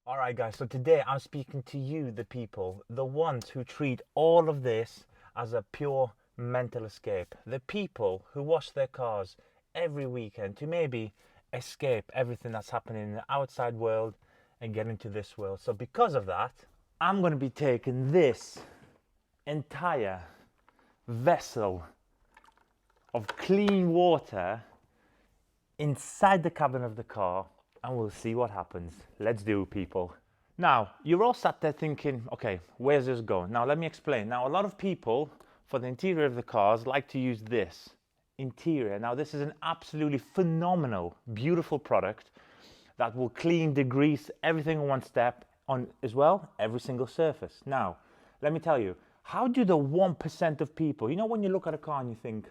All right, guys, so today I'm speaking to you, the people, the ones who treat all of this as a pure mental escape. The people who wash their cars every weekend to maybe escape everything that's happening in the outside world and get into this world. So, because of that, I'm going to be taking this entire vessel of clean water inside the cabin of the car and we'll see what happens. Let's do it, people. Now, you're all sat there thinking, okay, where's this going? Now, let me explain. Now, a lot of people, for the interior of the cars, like to use this interior. Now, this is an absolutely phenomenal, beautiful product that will clean, degrease everything in one step on as well, every single surface. Now, let me tell you, how do the 1% of people, you know, when you look at a car and you think,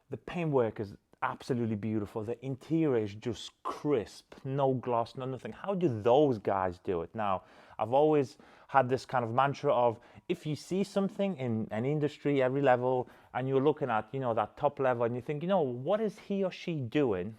the paintwork is absolutely beautiful. The interior is just crisp, no gloss, no nothing. How do those guys do it? Now, I've always had this kind of mantra of if you see something in an industry, every level, and you're looking at, you know, that top level and you think, you know, what is he or she doing?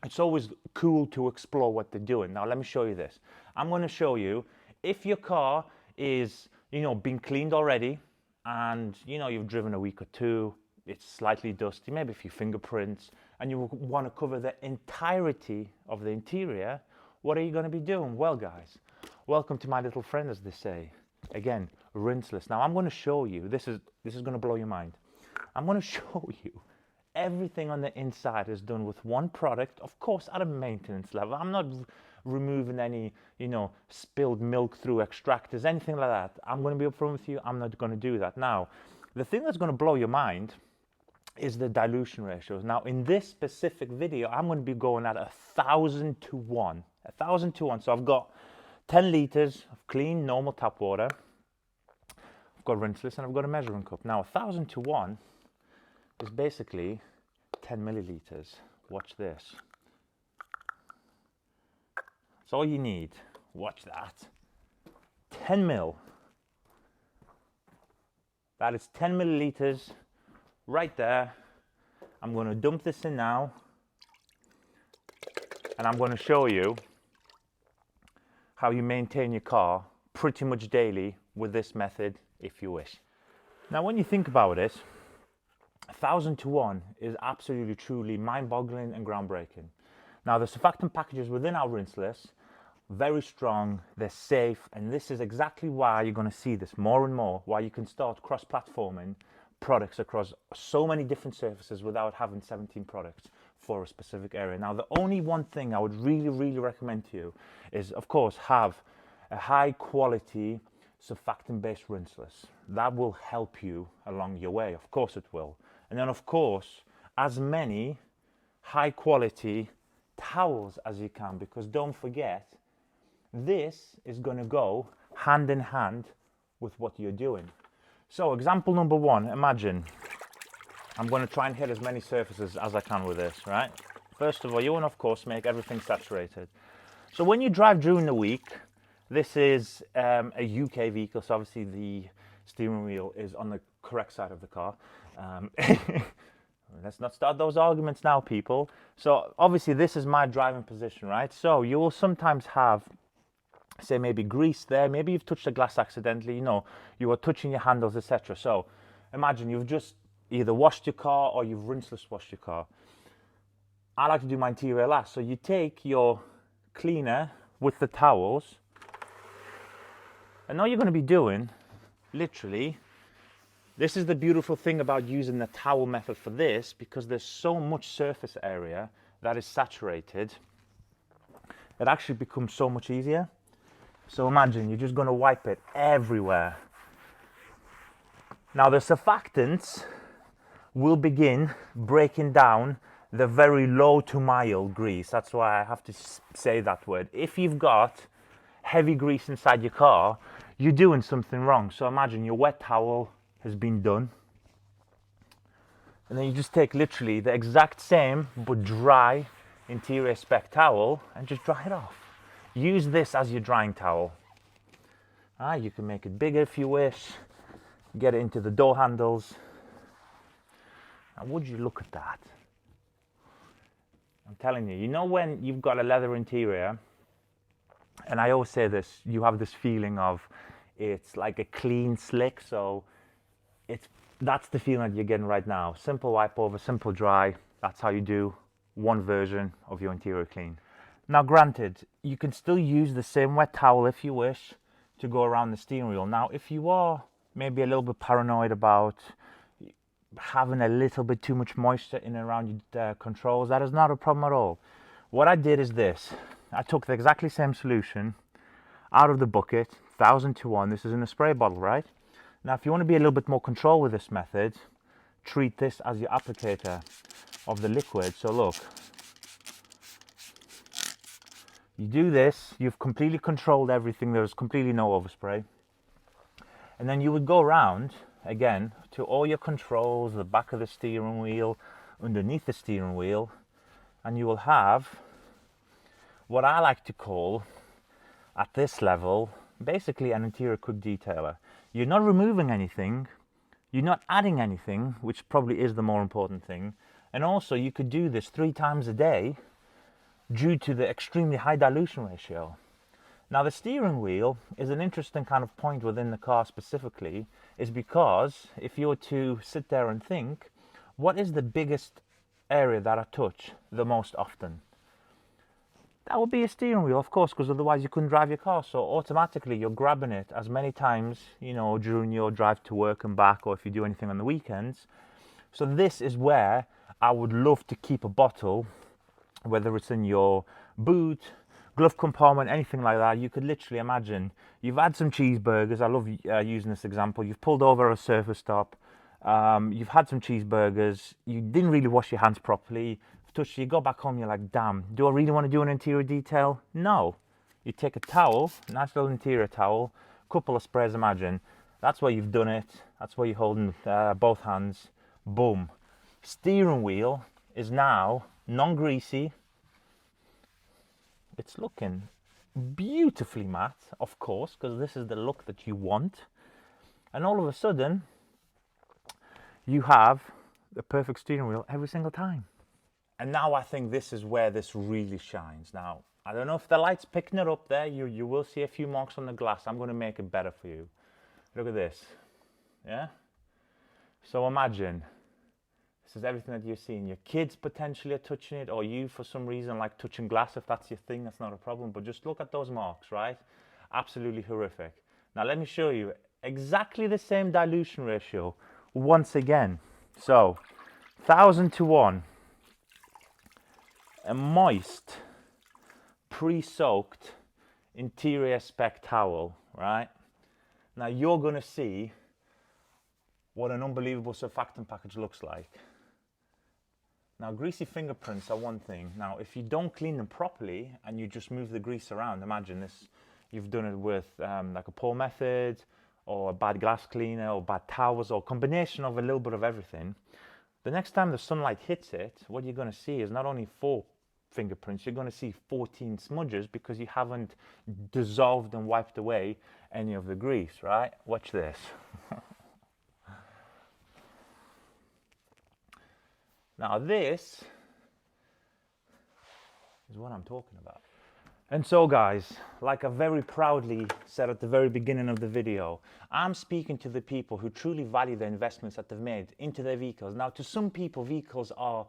It's always cool to explore what they're doing. Now, let me show you this. I'm going to show you if your car is, you know, been cleaned already and, you know, you've driven a week or two, it's slightly dusty, maybe a few fingerprints, and you want to cover the entirety of the interior, what are you going to be doing? Well, guys, welcome to my little friend, as they say. Again, rinseless. Now, I'm going to show you, this is going to blow your mind. I'm going to show you everything on the inside is done with one product, of course, at a maintenance level. I'm not removing any, you know, spilled milk through extractors, anything like that. I'm going to be upfront with you. I'm not going to do that. Now, the thing that's going to blow your mind is the dilution ratios. Now, in this specific video, I'm going to be going at 1,000 to 1. 1,000 to 1. So I've got 10 liters of clean, normal tap water. I've got rinseless and I've got a measuring cup. Now, 1,000 to 1 is basically 10 milliliters. Watch this. That's all you need. Watch that. 10 mil. That is 10 milliliters right there. I'm going to dump this in now and I'm going to show you how you maintain your car pretty much daily with this method if you wish. Now, when you think about it, 1,000 to 1 is absolutely truly mind-boggling and groundbreaking. Now, the surfactant packages within our rinseless, very strong, they're safe, and this is exactly why you're going to see this more and more, why you can start cross-platforming products across so many different surfaces without having 17 products for a specific area. Now, the only one thing I would really recommend to you is, of course, have a high quality surfactant-based rinseless. That will help you along your way. Of course it will. And then, of course, as many high quality towels as you can, because don't forget, this is going to go hand in hand with what you're doing. So example number one, imagine I'm going to try and hit as many surfaces as I can with this, right? First of all, you want to, of course, make everything saturated. So when you drive during the week, this is a UK vehicle, so obviously the steering wheel is on the correct side of the car. Let's not start those arguments now, people. So obviously this is my driving position, right? So you will sometimes have, say, maybe grease there, maybe you've touched the glass accidentally, you know, you are touching your handles, etc. So imagine you've just either washed your car or you've rinseless washed your car. I like to do my interior last. So you take your cleaner with the towels, and all you're going to be doing, literally, this is the beautiful thing about using the towel method for this, because there's so much surface area that is saturated, it actually becomes so much easier. So imagine you're just going to wipe it everywhere. Now the surfactants will begin breaking down the very low to mild grease. That's why I have to say that word. If you've got heavy grease inside your car, you're doing something wrong. So imagine your wet towel has been done. And then you just take literally the exact same but dry interior spec towel and just dry it off. Use this as your drying towel. You can make it bigger if you wish. Get it into the door handles. And would you look at that? I'm telling you, you know when you've got a leather interior And I always say this, you have this feeling of it's like a clean slick, so that's the feeling that you're getting right now. Simple wipe over, simple dry. That's how you do one version of your interior clean. Now granted, you can still use the same wet towel if you wish to go around the steering wheel. Now if you are maybe a little bit paranoid about having a little bit too much moisture in and around your controls, that is not a problem at all. What I did is this. I took the exactly same solution out of the bucket, 1000 to 1. This is in a spray bottle, right? Now, if you want to be a little bit more control with this method, treat this as your applicator of the liquid. So look, you do this, you've completely controlled everything. There's completely no overspray. And then you would go around again to all your controls, the back of the steering wheel, underneath the steering wheel, and you will have what I like to call, at this level, basically an interior quick detailer. You're not removing anything, you're not adding anything, which probably is the more important thing. And also you could do this 3 times a day due to the extremely high dilution ratio. Now the steering wheel is an interesting kind of point within the car specifically, is because if you were to sit there and think, what is the biggest area that I touch the most often? That would be a steering wheel, of course, because otherwise you couldn't drive your car. So automatically you're grabbing it as many times, you know, during your drive to work and back, or if you do anything on the weekends. So this is where I would love to keep a bottle, whether it's in your boot, glove compartment, anything like that. You could literally imagine you've had some cheeseburgers. I love using this example. You've pulled over a surface stop. You've had some cheeseburgers. You didn't really wash your hands properly. You go back home, you're like, damn, do I really want to do an interior detail? No. You take a towel, nice little interior towel, couple of sprays, imagine. That's where you've done it. That's where you're holding both hands. Boom. Steering wheel is now non-greasy. It's looking beautifully matte, of course, because this is the look that you want. And all of a sudden, you have the perfect steering wheel every single time. And now I think this is where this really shines. Now, I don't know if the light's picking it up there. You will see a few marks on the glass. I'm going to make it better for you. Look at this. Yeah? So imagine, this is everything that you're seeing. Your kids potentially are touching it, or you for some reason like touching glass. If that's your thing, that's not a problem. But just look at those marks, right? Absolutely horrific. Now let me show you exactly the same dilution ratio once again. So 1000 to 1. A moist, pre-soaked interior spec towel, right? Now you're going to see what an unbelievable surfactant package looks like. Now greasy fingerprints are one thing. Now if you don't clean them properly and you just move the grease around, imagine this, you've done it with like a pour method, or a bad glass cleaner, or bad towels, or a combination of a little bit of everything. The next time the sunlight hits it, what you're going to see is not only 4 fingerprints, you're going to see 14 smudges, because you haven't dissolved and wiped away any of the grease, right? Watch this. Now this is what I'm talking about. And so guys, like I very proudly said at the very beginning of the video, I'm speaking to the people who truly value the investments that they've made into their vehicles. Now to some people, vehicles are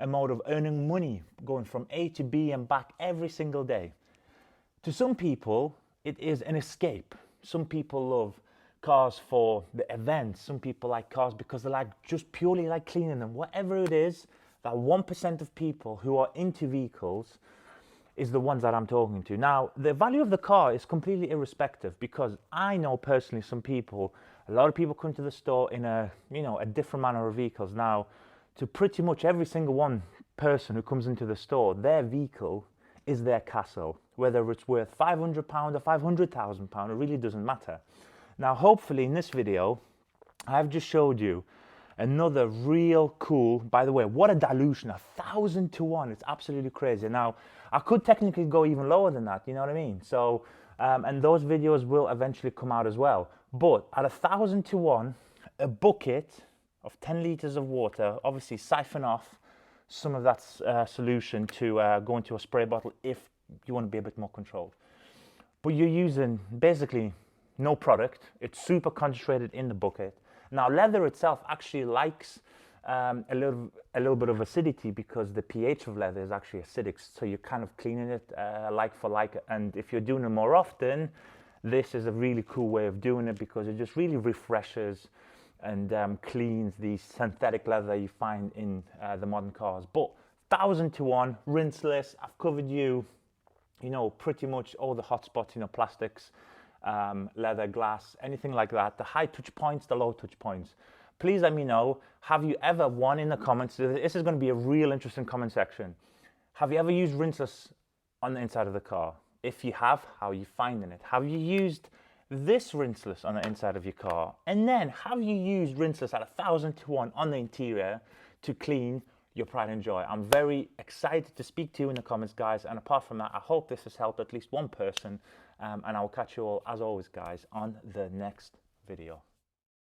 a mode of earning money, going from A to B and back every single day. To some people, it is an escape. Some people love cars for the events. Some people like cars because they like just purely like cleaning them. Whatever it is, that 1% of people who are into vehicles is the ones that I'm talking to. Now, the value of the car is completely irrespective, because I know personally some people, a lot of people come to the store in a different manner of vehicles. Now, to pretty much every single one person who comes into the store, their vehicle is their castle. Whether it's worth £500 or £500,000, it really doesn't matter. Now, hopefully in this video, I've just showed you another real cool, by the way, what a dilution, 1000 to 1, it's absolutely crazy. Now, I could technically go even lower than that, you know what I mean? So, and those videos will eventually come out as well. But at 1000 to 1, a bucket of 10 liters of water, obviously siphon off some of that solution to go into a spray bottle if you want to be a bit more controlled. but you're using basically no product. It's super concentrated in the bucket. Now, leather itself actually likes a little bit of acidity because the pH of leather is actually acidic. So you're kind of cleaning it like for like. And if you're doing it more often, this is a really cool way of doing it because it just really refreshes and cleans the synthetic leather you find in the modern cars. But 1000 to 1, rinseless. I've covered you know, pretty much all the hot spots, you know, plastics, leather, glass, anything like that. The high touch points, the low touch points. Please let me know, have you ever, one, in the comments, this is going to be a real interesting comment section. Have you ever used rinseless on the inside of the car? If you have, how are you finding it? Have you used this rinseless on the inside of your car? And then have you used rinseless at 1000 to 1 on the interior to clean your pride and joy? I'm very excited to speak to you in the comments, guys. And apart from that, I hope this has helped at least one person. And I will catch you all, as always, guys, on the next video.